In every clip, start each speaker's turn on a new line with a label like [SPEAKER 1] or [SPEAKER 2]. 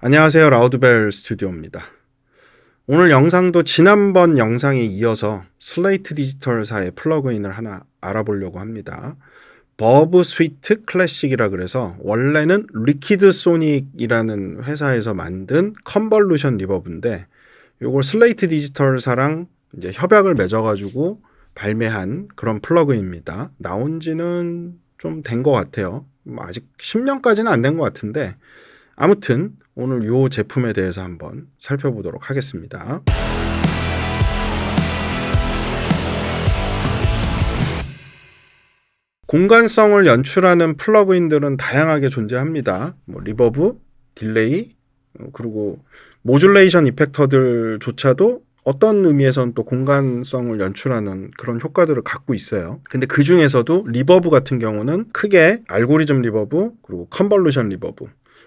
[SPEAKER 1] 안녕하세요. 라우드벨 스튜디오입니다. 오늘 영상도 지난번 영상에 이어서 슬레이트 디지털사의 플러그인을 하나 알아보려고 합니다. 버브 스위트 클래식이라 그래서 원래는 리퀴드 소닉이라는 회사에서 만든 컨볼루션 리버브인데 요걸 슬레이트 디지털사랑 이제 협약을 맺어가지고 발매한 그런 플러그인입니다. 나온 지는 좀 된 것 같아요. 아직 10년까지는 안 된 것 같은데 아무튼 오늘 이 제품에 대해서 한번 살펴보도록 하겠습니다. 공간성을 연출하는 플러그인들은 다양하게 존재합니다. 리버브, 딜레이, 그리고 모듈레이션 이펙터들조차도 어떤 의미에서는 또 공간성을 연출하는 그런 효과들을 갖고 있어요. 근데 그 중에서도 리버브 같은 경우는 크게 알고리즘 리버브, 그리고 컨볼루션 리버브.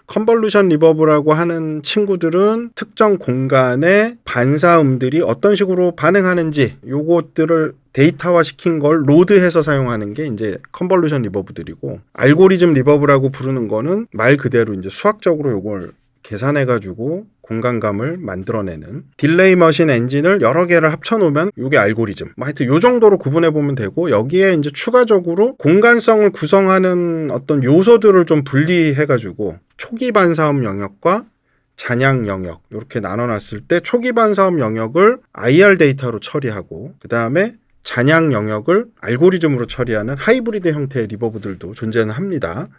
[SPEAKER 1] 컨볼루션 리버브라고 하는 친구들은 특정 공간의 반사음들이 어떤 식으로 반응하는지 요것들을 데이터화 시킨 걸 로드해서 사용하는 게 이제 컨볼루션 리버브들이고, 알고리즘 리버브라고 부르는 거는 말 그대로 이제 수학적으로 요걸 계산해가지고 공간감을 만들어내는 딜레이 머신 엔진을 여러 개를 합쳐놓으면 이게 알고리즘. 하여튼 요 정도로 구분해보면 되고, 여기에 이제 추가적으로 공간성을 구성하는 어떤 요소들을 좀 분리해가지고 초기 반사음 영역과 잔향 영역 이렇게 나눠놨을 때 초기 반사음 영역을 IR 데이터로 처리하고 그 다음에 잔향 영역을 알고리즘으로 처리하는 하이브리드 형태의 리버브들도 존재는 합니다.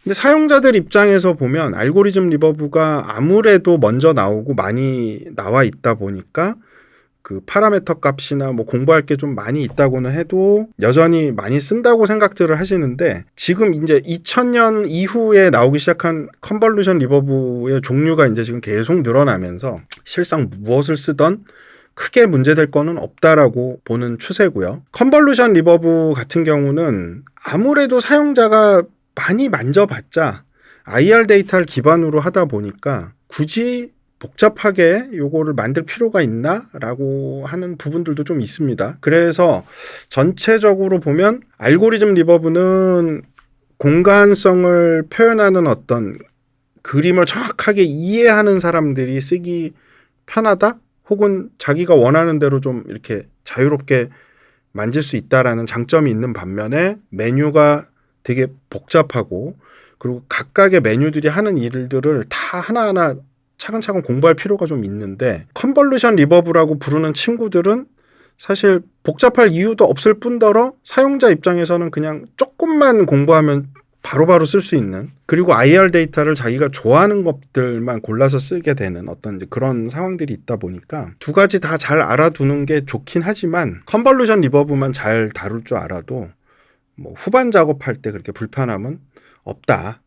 [SPEAKER 1] 근데 사용자들 입장에서 보면 알고리즘 리버브가 아무래도 먼저 나오고 많이 나와 있다 보니까 그 파라미터 값이나 뭐 공부할 게 좀 많이 있다고는 해도 여전히 많이 쓴다고 생각들을 하시는데, 지금 이제 2000년 이후에 나오기 시작한 컨볼루션 리버브의 종류가 이제 지금 계속 늘어나면서 실상 무엇을 쓰던 크게 문제될 거는 없다라고 보는 추세고요. 컨볼루션 리버브 같은 경우는 아무래도 사용자가 많이 만져봤자 IR 데이터를 기반으로 하다 보니까 굳이 복잡하게 요거를 만들 필요가 있나? 라고 하는 부분들도 좀 있습니다. 그래서 전체적으로 보면 알고리즘 리버브는 공간성을 표현하는 어떤 그림을 정확하게 이해하는 사람들이 쓰기 편하다? 혹은 자기가 원하는 대로 좀 이렇게 자유롭게 만질 수 있다라는 장점이 있는 반면에 메뉴가 되게 복잡하고, 그리고 각각의 메뉴들이 하는 일들을 다 하나하나 차근차근 공부할 필요가 좀 있는데, 컨볼루션 리버브라고 부르는 친구들은 사실 복잡할 이유도 없을 뿐더러 사용자 입장에서는 그냥 조금만 공부하면 바로바로 쓸 수 있는, 그리고 IR 데이터를 자기가 좋아하는 것들만 골라서 쓰게 되는 어떤 이제 그런 상황들이 있다 보니까 두 가지 다 잘 알아두는 게 좋긴 하지만, 컨볼루션 리버브만 잘 다룰 줄 알아도 뭐 후반 작업할 때 그렇게 불편함은 없다.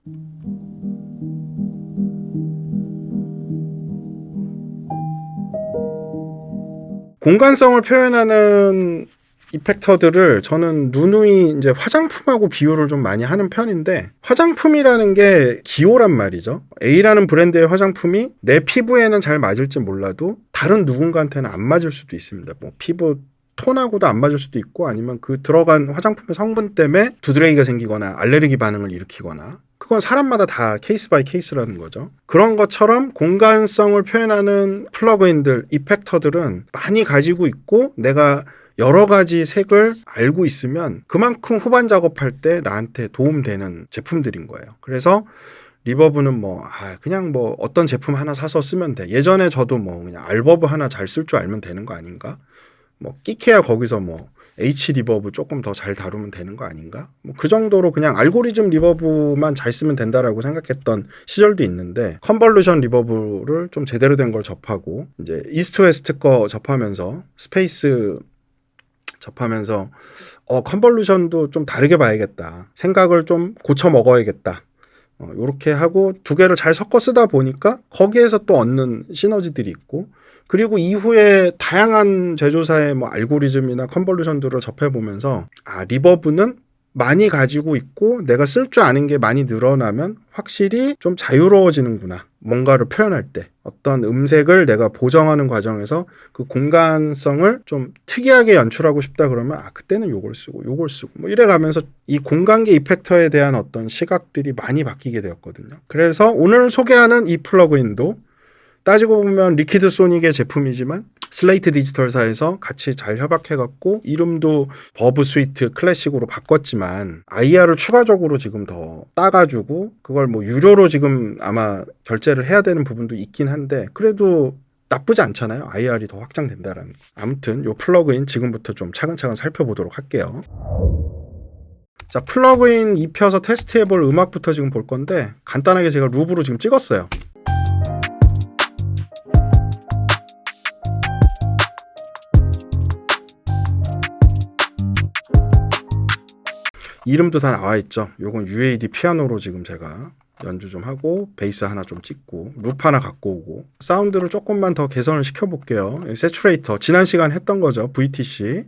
[SPEAKER 1] 공간성을 표현하는 이펙터들을 저는 누누이 이제 화장품하고 비교를 좀 많이 하는 편인데, 화장품이라는 게 기호란 말이죠. A라는 브랜드의 화장품이 내 피부에는 잘 맞을지 몰라도 다른 누군가한테는 안 맞을 수도 있습니다. 뭐 피부 톤하고도 안 맞을 수도 있고, 아니면 그 들어간 화장품의 성분 때문에 두드레기가 생기거나 알레르기 반응을 일으키거나, 그건 사람마다 다 케이스 바이 케이스라는 거죠. 그런 것처럼 공간성을 표현하는 플러그인들, 이펙터들은 많이 가지고 있고 내가 여러 가지 색을 알고 있으면 그만큼 후반 작업할 때 나한테 도움되는 제품들인 거예요. 그래서 리버브는 그냥 어떤 제품 하나 사서 쓰면 돼. 예전에 저도 그냥 알버브 하나 잘 쓸 줄 알면 되는 거 아닌가? 끼케야 거기서 H 리버브 조금 더 잘 다루면 되는 거 아닌가? 그 정도로 그냥 알고리즘 리버브만 잘 쓰면 된다라고 생각했던 시절도 있는데, 컨볼루션 리버브를 좀 제대로 된 걸 접하고 이제 이스트 웨스트 거 접하면서 스페이스 접하면서 컨볼루션도 좀 다르게 봐야겠다. 생각을 좀 고쳐 먹어야겠다. 요렇게 하고 두 개를 잘 섞어 쓰다 보니까 거기에서 또 얻는 시너지들이 있고, 그리고 이후에 다양한 제조사의 알고리즘이나 컨볼루션들을 접해보면서 리버브는 많이 가지고 있고 내가 쓸 줄 아는 게 많이 늘어나면 확실히 좀 자유로워지는구나. 뭔가를 표현할 때 어떤 음색을 내가 보정하는 과정에서 그 공간성을 좀 특이하게 연출하고 싶다 그러면 그때는 요걸 쓰고 뭐 이래 가면서 이 공간계 이펙터에 대한 어떤 시각들이 많이 바뀌게 되었거든요. 그래서 오늘 소개하는 이 플러그인도 따지고 보면 리퀴드 소닉의 제품이지만 슬레이트 디지털사에서 같이 잘 협약해갖고 이름도 버브 스위트 클래식으로 바꿨지만 IR을 추가적으로 지금 더 따가지고 그걸 뭐 유료로 지금 아마 결제를 해야 되는 부분도 있긴 한데 그래도 나쁘지 않잖아요. IR이 더 확장된다라는. 아무튼 요 플러그인 지금부터 좀 차근차근 살펴보도록 할게요. 자, 플러그인 입혀서 테스트해볼 음악부터 지금 볼 건데 간단하게 제가 루브로 지금 찍었어요. 이름도 다 나와 있죠. 요건 UAD 피아노로 지금 제가 연주 좀 하고 베이스 하나 좀 찍고 루프 하나 갖고 오고 사운드를 조금만 더 개선을 시켜볼게요. 세츄레이터 지난 시간 했던 거죠. VTC.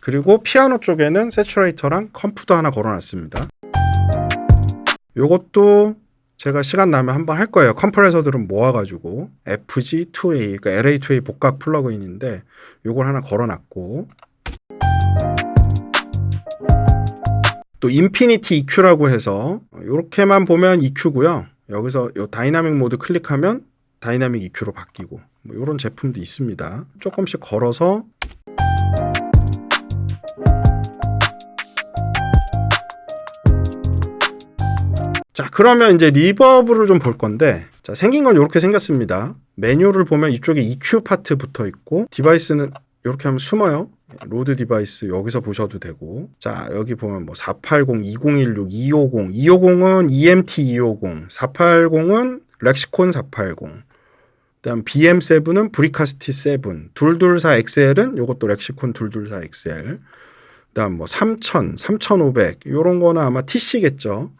[SPEAKER 1] 그리고 피아노 쪽에는 세츄레이터랑 컴프도 하나 걸어놨습니다. 요것도 제가 시간 나면 한번 할 거예요. 컴프레서들은 모아가지고 FG2A, 그러니까 LA2A 복각 플러그인인데 요걸 하나 걸어놨고 또 인피니티 EQ라고 해서 이렇게만 보면 EQ고요. 여기서 요 다이나믹 모드 클릭하면 다이나믹 EQ로 바뀌고 뭐 이런 제품도 있습니다. 조금씩 걸어서 자, 그러면 이제 리버브를 좀 볼 건데 자, 생긴 건 이렇게 생겼습니다. 메뉴를 보면 이쪽에 EQ 파트 붙어 있고 디바이스는 이렇게 하면 숨어요. 로드 디바이스 여기서 보셔도 되고 자, 여기 보면 뭐 480, 2016, 250, 250은 EMT 250, 480은 렉시콘 480 그다음 BM7은 브리카스티 7, 224XL은 요것도 렉시콘 224XL 그다음 뭐 3000, 3500 요런 거는 아마 TC겠죠.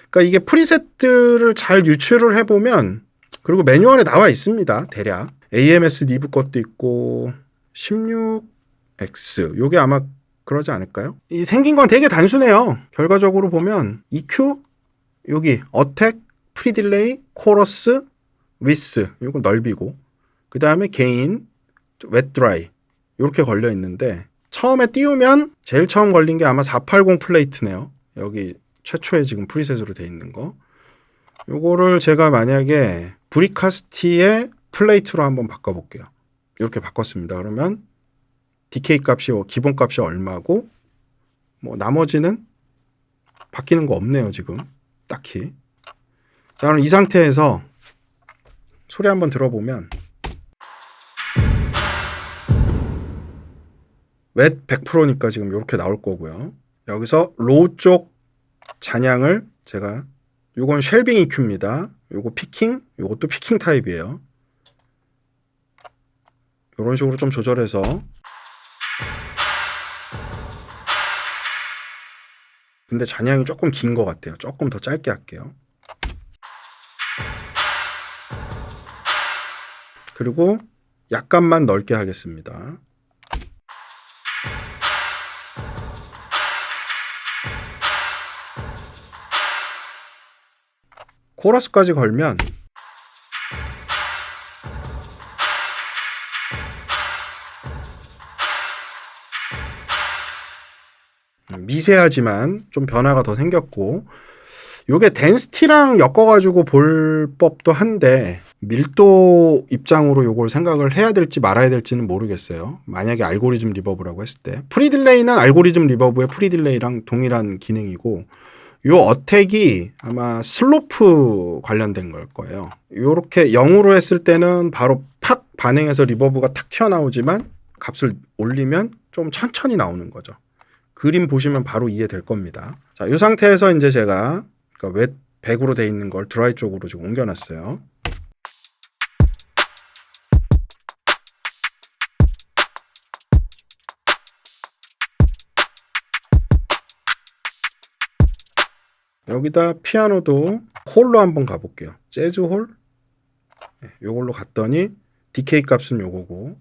[SPEAKER 1] 그러니까 이게 프리셋들을 잘 유출을 해보면 그리고 매뉴얼에 나와 있습니다. 대략 AMS 리브 것도 있고 16X 요게 아마 그러지 않을까요? 이 생긴 건 되게 단순해요. 결과적으로 보면 EQ 여기 어택, 프리딜레이, 코러스, 위스 요거 넓이고 그 다음에 게인, 웻 드라이 이렇게 걸려 있는데 처음에 띄우면 제일 처음 걸린 게 아마 480 플레이트네요. 여기 최초에 지금 프리셋으로 돼 있는 거. 요거를 제가 만약에 브리카스티의 플레이트로 한번 바꿔볼게요. 이렇게 바꿨습니다. 그러면 DK 값이 기본 값이 얼마고 뭐 나머지는 바뀌는 거 없네요. 지금 딱히. 자, 그럼 이 상태에서 소리 한번 들어보면 웻 100%니까 지금 이렇게 나올 거고요. 여기서 로우 쪽 잔향을 제가 요건 쉘빙 EQ입니다. 요거 피킹, 요것도 피킹 타입이에요. 요런 식으로 좀 조절해서 근데 잔향이 조금 긴 것 같아요. 조금 더 짧게 할게요. 그리고 약간만 넓게 하겠습니다. 코러스까지 걸면 미세하지만 좀 변화가 더 생겼고 요게 덴시티랑 엮어가지고 볼 법도 한데 밀도 입장으로 요걸 생각을 해야 될지 말아야 될지는 모르겠어요. 만약에 알고리즘 리버브라고 했을 때 프리딜레이는 알고리즘 리버브의 프리딜레이랑 동일한 기능이고 요 어택이 아마 슬로프 관련된 걸 거예요. 요렇게 0으로 했을 때는 바로 팍 반응해서 리버브가 탁 튀어나오지만 값을 올리면 좀 천천히 나오는 거죠. 그림 보시면 바로 이해될 겁니다. 자, 이 상태에서 이제 제가 그러니까 웻 100으로 돼 있는 걸 드라이 쪽으로 지금 옮겨놨어요. 여기다 피아노도 홀로 한번 가볼게요. 재즈 홀. 요걸로 갔더니 DK 값은 요거고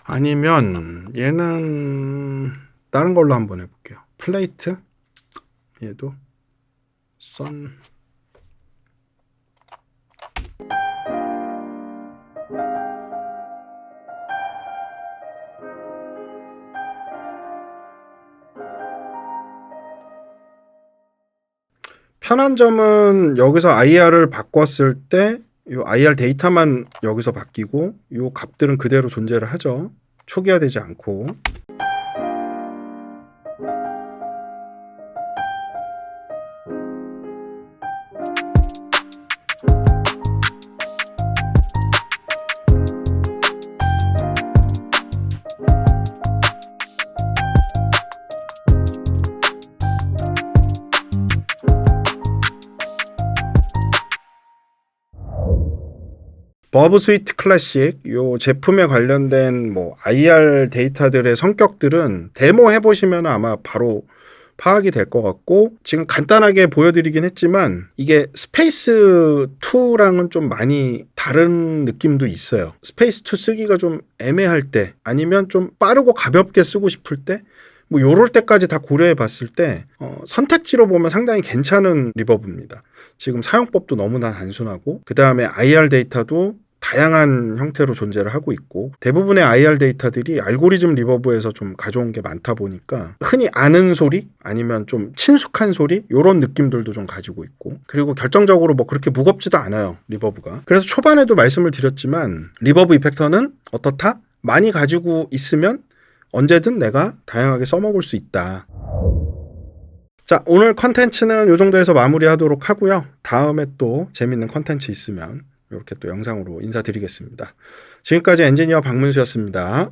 [SPEAKER 1] 아니면 얘는 다른 걸로 한번 해볼게요. 플레이트 얘도 선 편한 점은 여기서 IR을 바꿨을 때 이 IR 데이터만 여기서 바뀌고 이 값들은 그대로 존재를 하죠. 초기화되지 않고. 버브 스위트 클래식 요 제품에 관련된 뭐 IR 데이터들의 성격들은 데모 해보시면 아마 바로 파악이 될 것 같고, 지금 간단하게 보여드리긴 했지만 이게 스페이스 2랑은 좀 많이 다른 느낌도 있어요. 스페이스 2 쓰기가 좀 애매할 때, 아니면 좀 빠르고 가볍게 쓰고 싶을 때, 뭐 요럴 때까지 다 고려해 봤을 때 선택지로 보면 상당히 괜찮은 리버브입니다. 지금 사용법도 너무나 단순하고, 그 다음에 IR 데이터도 다양한 형태로 존재를 하고 있고, 대부분의 IR 데이터들이 알고리즘 리버브에서 좀 가져온 게 많다 보니까 흔히 아는 소리 아니면 좀 친숙한 소리 이런 느낌들도 좀 가지고 있고, 그리고 결정적으로 뭐 그렇게 무겁지도 않아요 리버브가. 그래서 초반에도 말씀을 드렸지만 리버브 이펙터는 어떻다? 많이 가지고 있으면 언제든 내가 다양하게 써먹을 수 있다. 자, 오늘 컨텐츠는 이 정도에서 마무리하도록 하고요. 다음에 또 재밌는 컨텐츠 있으면 이렇게 또 영상으로 인사드리겠습니다. 지금까지 엔지니어 박문수였습니다.